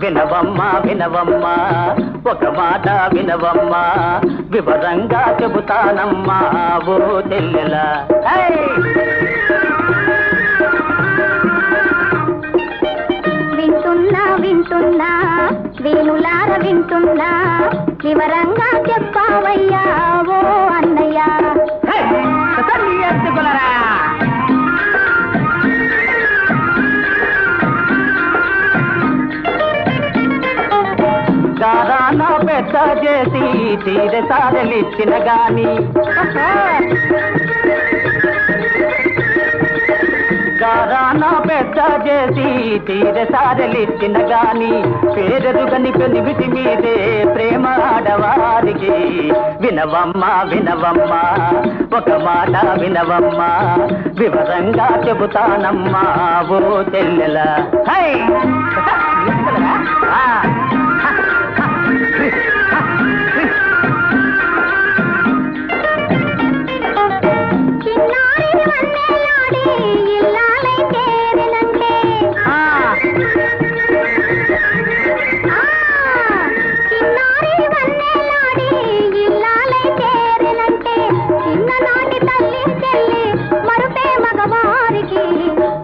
వినవమ్మా వినవమ్మా ఒక మాట వినవమ్మా వివరంగా చెబుతానమ్మా ఓ చెల్లెలా వింటున్నా వింటున్నా వేణులార వింటున్నా వివరంగా చెప్పావయ్యా ఓ అన్నయ్య గారాన పెద్ద చేసి తీరసారలిచ్చిన గాని గారాన పెద్ద చేసి తీరసారలిచ్చిన గాని పేరెరుగని పెనివిటి మీదే ప్రేమ ఆడవారికి వినవమ్మా వినవమ్మా ఒక మాట వినవమ్మా వివరంగా చెబుతానమ్మా ఓ చెల్లెలా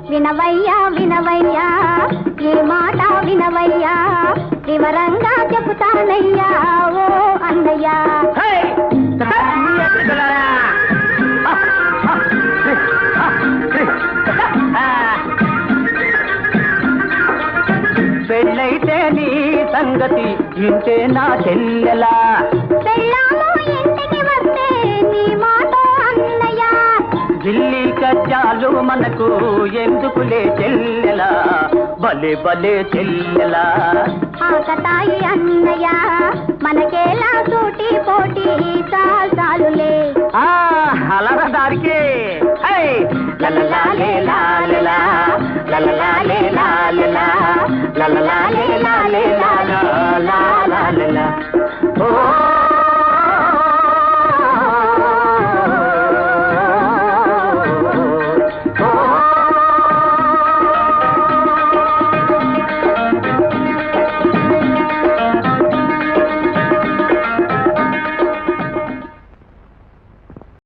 వినవయ్యా వినవయ్యా ఏ మాట వినవయ్యా వివరంగా చెబుతానయ్యా ఓ అన్నయ్యా పెళ్ళైతే నీ సంగతి ఇంటే నా చెల్లెలా పెళ్ళాము ఇంటికి వస్తే నీ మాట అన్నయ్యా ఢిల్లీ కజ్జాలు మనకు ఎందుకులే చెల్లెలా భలే భలే చెల్లెలా ఆకతాయి అన్నయ్య మనకేలా సూటి పోటీ చాలులే